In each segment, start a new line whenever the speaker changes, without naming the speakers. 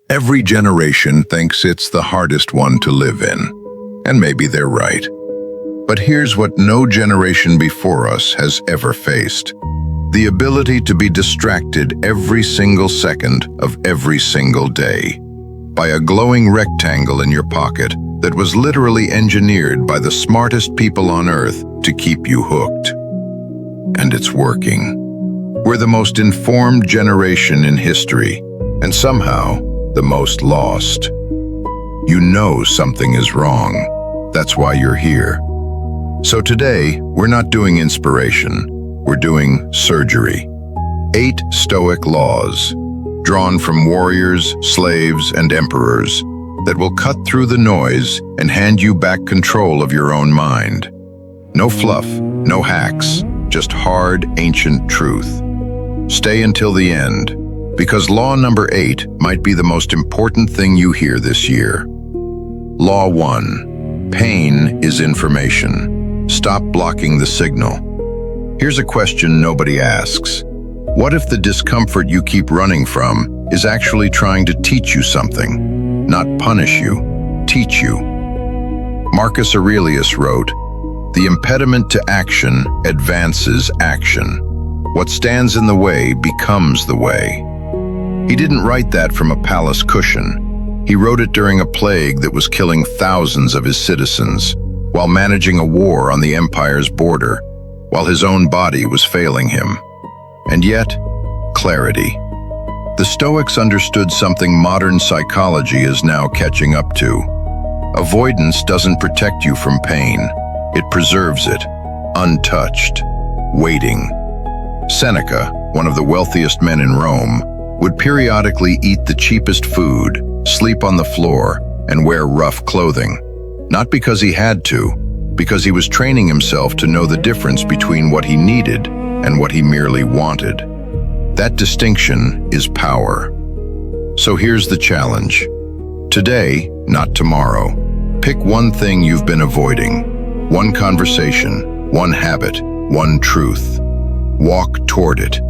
Every generation thinks it's the hardest one to live in, and maybe they're right. But here's what no generation before us has ever faced: the ability to be distracted every single second of every single day by a glowing rectangle in your pocket that was literally engineered by the smartest people on Earth to keep you hooked. And it's working. We're the most informed generation in history, and somehow the most lost. You know something is wrong. That's why you're here. So today, we're not doing inspiration. We're doing surgery. 8 Stoic laws, drawn from warriors, slaves, and emperors, that will cut through the noise and hand you back control of your own mind. No fluff, no hacks, just hard, ancient truth. Stay until the end, because law number 8 might be the most important thing you hear this year. Law 1. Pain is information. Stop blocking the signal. Here's a question nobody asks. What if the discomfort you keep running from is actually trying to teach you something? Not punish you, teach you. Marcus Aurelius wrote, "The impediment to action advances action. What stands in the way becomes the way." He didn't write that from a palace cushion. He wrote it during a plague that was killing thousands of his citizens, while managing a war on the empire's border, while his own body was failing him. And yet, clarity. The Stoics understood something modern psychology is now catching up to. Avoidance doesn't protect you from pain. It preserves it, untouched, waiting. Seneca, one of the wealthiest men in Rome, would periodically eat the cheapest food, sleep on the floor, and wear rough clothing. Not because he had to, because he was training himself to know the difference between what he needed and what he merely wanted. That distinction is power. So here's the challenge. Today, not tomorrow, pick one thing you've been avoiding. One conversation, one habit, one truth. Walk toward it,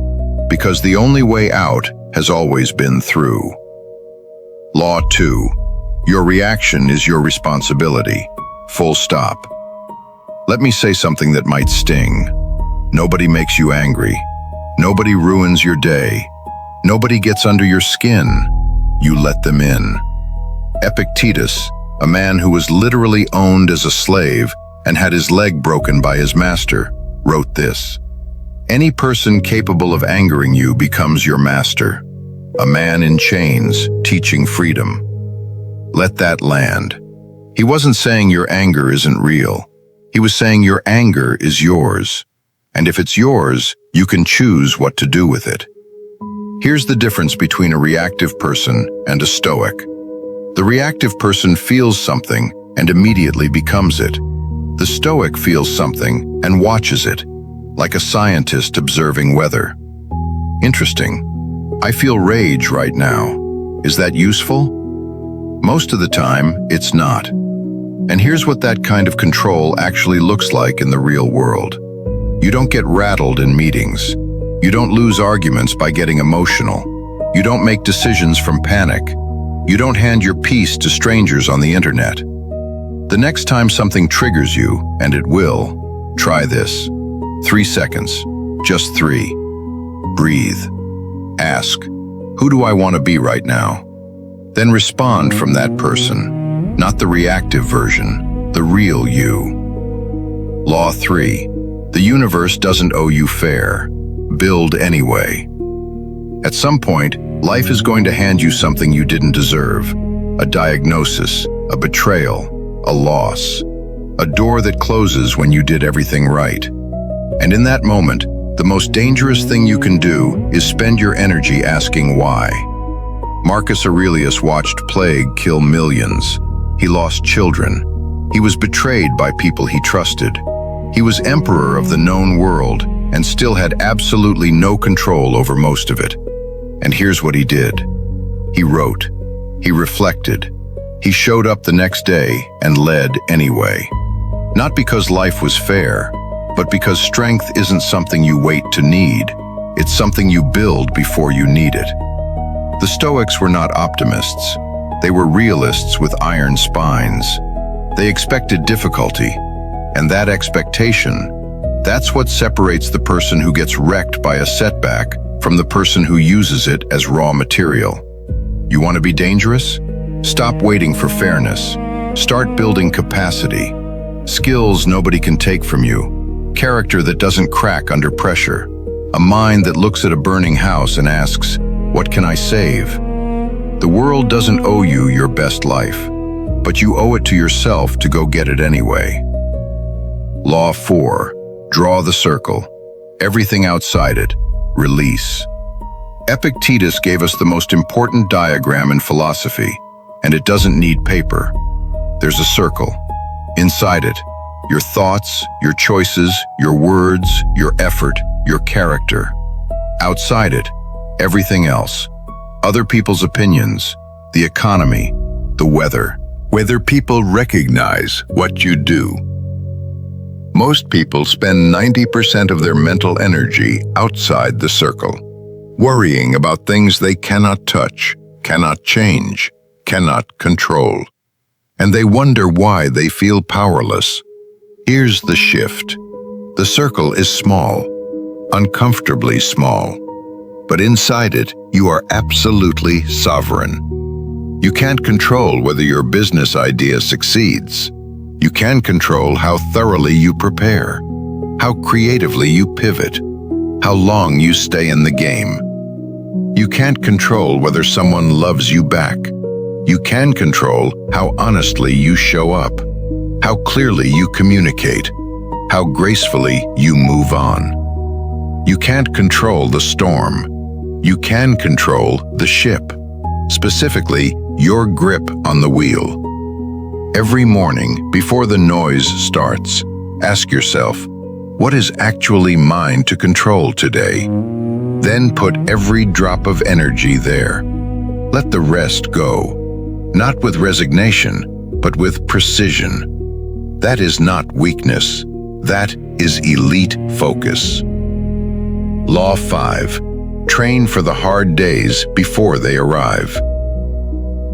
because the only way out has always been through. Law 2. Your reaction is your responsibility. Full stop. Let me say something that might sting. Nobody makes you angry. Nobody ruins your day. Nobody gets under your skin. You let them in. Epictetus, a man who was literally owned as a slave and had his leg broken by his master, wrote this: "Any person capable of angering you becomes your master. A man in chains, teaching freedom." Let that land. He wasn't saying your anger isn't real. He was saying your anger is yours. And if it's yours, you can choose what to do with it. Here's the difference between a reactive person and a Stoic. The reactive person feels something and immediately becomes it. The Stoic feels something and watches it, like a scientist observing weather. Interesting. I feel rage right now. Is that useful? Most of the time, it's not. And here's what that kind of control actually looks like in the real world. You don't get rattled in meetings. You don't lose arguments by getting emotional. You don't make decisions from panic. You don't hand your peace to strangers on the internet. The next time something triggers you, and it will, try this. 3 seconds. Just 3. Breathe. Ask, who do I want to be right now? Then respond from that person, not the reactive version, the real you. Law 3. The universe doesn't owe you fair. Build anyway. At some point, life is going to hand you something you didn't deserve. A diagnosis, a betrayal, a loss. A door that closes when you did everything right. And in that moment, the most dangerous thing you can do is spend your energy asking why. Marcus Aurelius watched plague kill millions. He lost children. He was betrayed by people he trusted. He was emperor of the known world and still had absolutely no control over most of it. And here's what he did. He wrote. He reflected. He showed up the next day and led anyway. Not because life was fair, but because strength isn't something you wait to need. It's something you build before you need it. The Stoics were not optimists. They were realists with iron spines. They expected difficulty, and that expectation, that's what separates the person who gets wrecked by a setback from the person who uses it as raw material. You want to be dangerous? Stop waiting for fairness. Start building capacity. Skills nobody can take from you. Character that doesn't crack under pressure. A mind that looks at a burning house and asks, "What can I save?" The world doesn't owe you your best life, but you owe it to yourself to go get it anyway. Law 4. Draw the circle. Everything outside it, release. Epictetus gave us the most important diagram in philosophy, and it doesn't need paper. There's a circle. Inside it, your thoughts, your choices, your words, your effort, your character. Outside it, everything else. Other people's opinions, the economy, the weather. Whether people recognize what you do. Most people spend 90% of their mental energy outside the circle, worrying about things they cannot touch, cannot change, cannot control. And they wonder why they feel powerless. Here's the shift. The circle is small, uncomfortably small. But inside it, you are absolutely sovereign. You can't control whether your business idea succeeds. You can control how thoroughly you prepare, how creatively you pivot, how long you stay in the game. You can't control whether someone loves you back. You can control how honestly you show up, how clearly you communicate, how gracefully you move on. You can't control the storm. You can control the ship, specifically your grip on the wheel. Every morning, before the noise starts, ask yourself, what is actually mine to control today? Then put every drop of energy there. Let the rest go. Not with resignation, but with precision. That is not weakness. That is elite focus. Law 5. Train for the hard days before they arrive.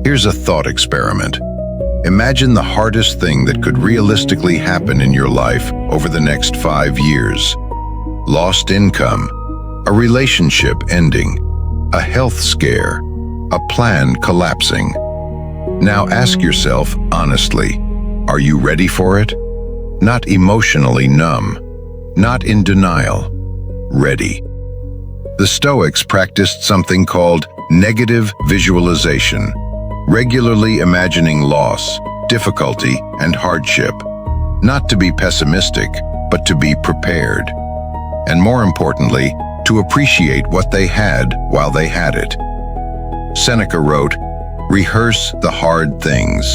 Here's a thought experiment. Imagine the hardest thing that could realistically happen in your life over the next 5 years. Lost income, a relationship ending, a health scare, a plan collapsing. Now ask yourself honestly, are you ready for it? Not emotionally numb, not in denial, ready. The Stoics practiced something called negative visualization, regularly imagining loss, difficulty, and hardship, not to be pessimistic, but to be prepared. And more importantly, to appreciate what they had while they had it. Seneca wrote, "Rehearse the hard things."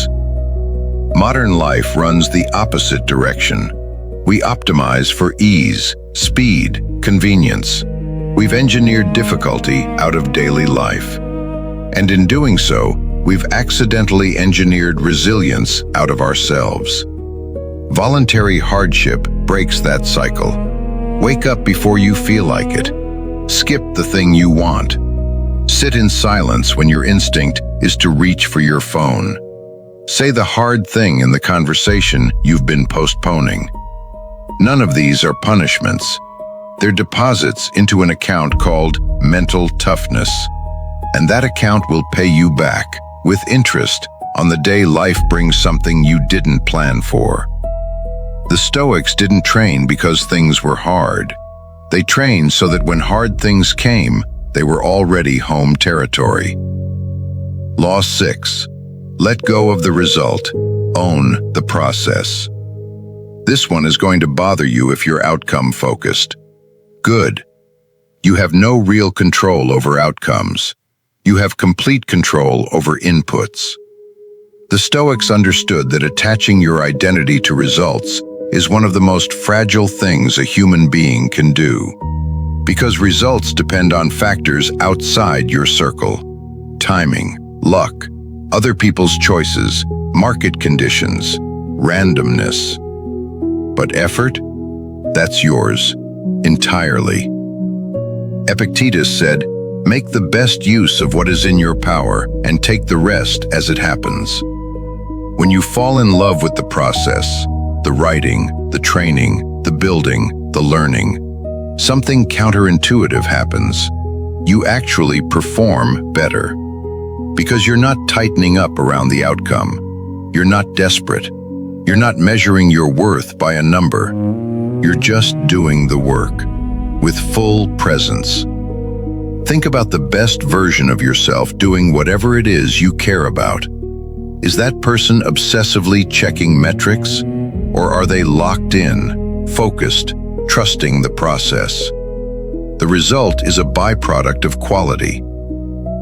Modern life runs the opposite direction. We optimize for ease, speed, convenience. We've engineered difficulty out of daily life. And in doing so, we've accidentally engineered resilience out of ourselves. Voluntary hardship breaks that cycle. Wake up before you feel like it. Skip the thing you want. Sit in silence when your instinct is to reach for your phone. Say the hard thing in the conversation you've been postponing. None of these are punishments. They're deposits into an account called mental toughness. And that account will pay you back with interest on the day life brings something you didn't plan for. The Stoics didn't train because things were hard. They trained so that when hard things came, they were already home territory. Law 6. Let go of the result. Own the process. This one is going to bother you if you're outcome-focused. Good. You have no real control over outcomes. You have complete control over inputs. The Stoics understood that attaching your identity to results is one of the most fragile things a human being can do, because results depend on factors outside your circle: timing, luck, other people's choices, market conditions, randomness. But effort? That's yours, entirely. Epictetus said, Make the best use of what is in your power and take the rest as it happens. When you fall in love with the process, the writing, the training, the building, the learning, something counterintuitive happens. You actually perform better. Because you're not tightening up around the outcome. You're not desperate. You're not measuring your worth by a number. You're just doing the work with full presence. Think about the best version of yourself doing whatever it is you care about. Is that person obsessively checking metrics? Or are they locked in, focused, trusting the process? The result is a byproduct of quality.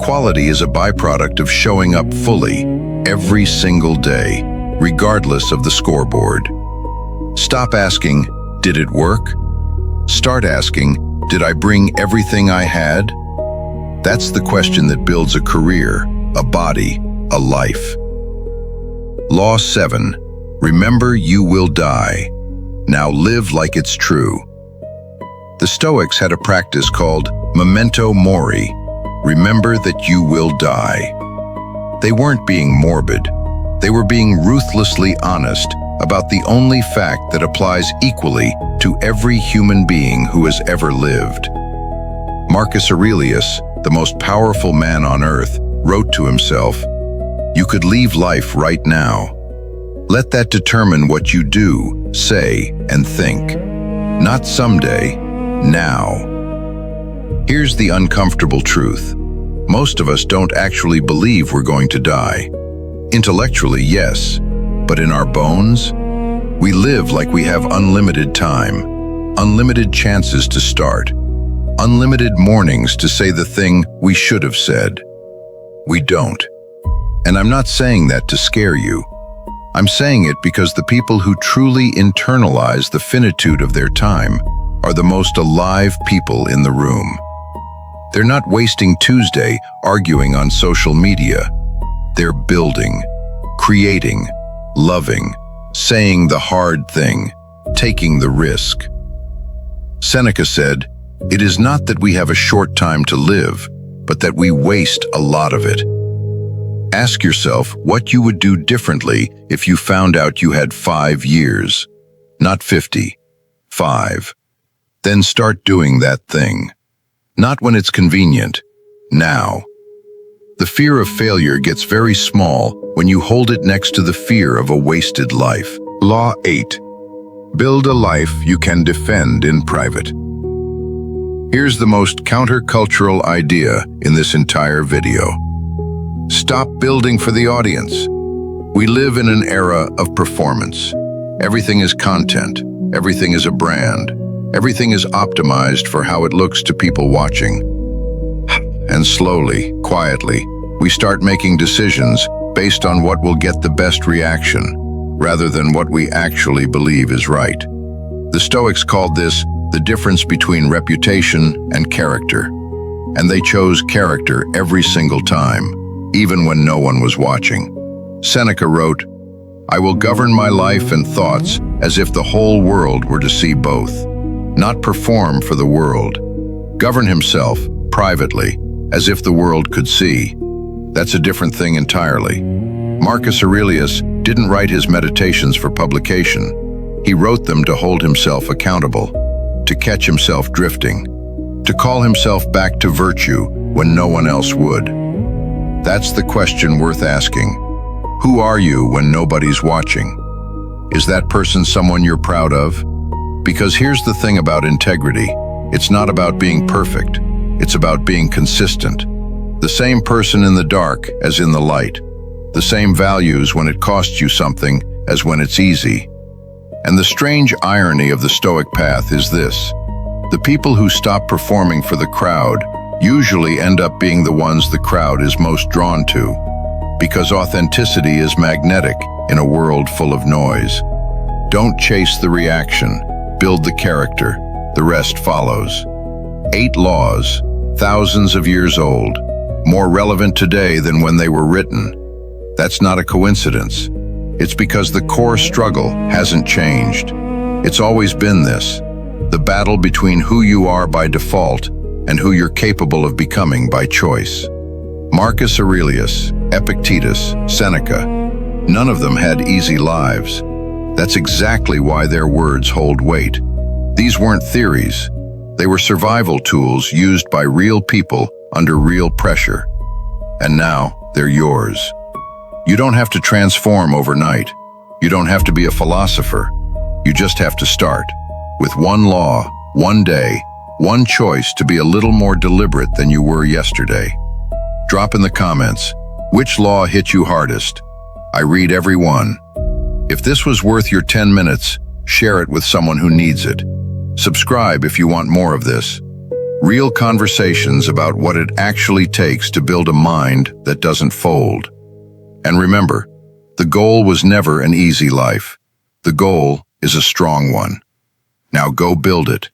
Quality is a byproduct of showing up fully, every single day, regardless of the scoreboard. Stop asking, did it work? Start asking, did I bring everything I had? That's the question that builds a career, a body, a life. Law 7. Remember you will die. Now live like it's true. The Stoics had a practice called Memento Mori. Remember that you will die. They weren't being morbid. They were being ruthlessly honest about the only fact that applies equally to every human being who has ever lived. Marcus Aurelius, the most powerful man on earth, wrote to himself, "You could leave life right now. Let that determine what you do, say, and think. Not someday, now." Here's the uncomfortable truth. Most of us don't actually believe we're going to die. Intellectually, yes, but in our bones, we live like we have unlimited time, unlimited chances to start, unlimited mornings to say the thing we should have said. We don't. And I'm not saying that to scare you. I'm saying it because the people who truly internalize the finitude of their time are the most alive people in the room. They're not wasting Tuesday arguing on social media. They're building, creating, loving, saying the hard thing, taking the risk. Seneca said, "It is not that we have a short time to live, but that we waste a lot of it." Ask yourself what you would do differently if you found out you had 5 years, not 50, 5. Then start doing that thing. Not when it's convenient, now. The fear of failure gets very small when you hold it next to the fear of a wasted life. Law 8. Build a life you can defend in private. Here's the most countercultural idea in this entire video. Stop building for the audience. We live in an era of performance. Everything is content. Everything is a brand. Everything is optimized for how it looks to people watching. And slowly, quietly, we start making decisions based on what will get the best reaction, rather than what we actually believe is right. The Stoics called this the difference between reputation and character. And they chose character every single time, even when no one was watching. Seneca wrote, "I will govern my life and thoughts as if the whole world were to see both. Not perform for the world. Govern himself, privately, as if the world could see." That's a different thing entirely. Marcus Aurelius didn't write his meditations for publication. He wrote them to hold himself accountable, to catch himself drifting, to call himself back to virtue when no one else would. That's the question worth asking. Who are you when nobody's watching? Is that person someone you're proud of? Because here's the thing about integrity. It's not about being perfect. It's about being consistent. The same person in the dark as in the light. The same values when it costs you something as when it's easy. And the strange irony of the Stoic path is this. The people who stop performing for the crowd usually end up being the ones the crowd is most drawn to, because authenticity is magnetic in a world full of noise. Don't chase the reaction, build the character, the rest follows. 8 laws, thousands of years old, more relevant today than when they were written. That's not a coincidence. It's because the core struggle hasn't changed. It's always been this, the battle between who you are by default and who you're capable of becoming by choice. Marcus Aurelius, Epictetus, Seneca, none of them had easy lives. That's exactly why their words hold weight. These weren't theories. They were survival tools used by real people under real pressure. And now, they're yours. You don't have to transform overnight. You don't have to be a philosopher. You just have to start. With one law, one day, one choice to be a little more deliberate than you were yesterday. Drop in the comments, which law hit you hardest? I read every one. If this was worth your 10 minutes, share it with someone who needs it. Subscribe if you want more of this. Real conversations about what it actually takes to build a mind that doesn't fold. And remember, the goal was never an easy life. The goal is a strong one. Now go build it.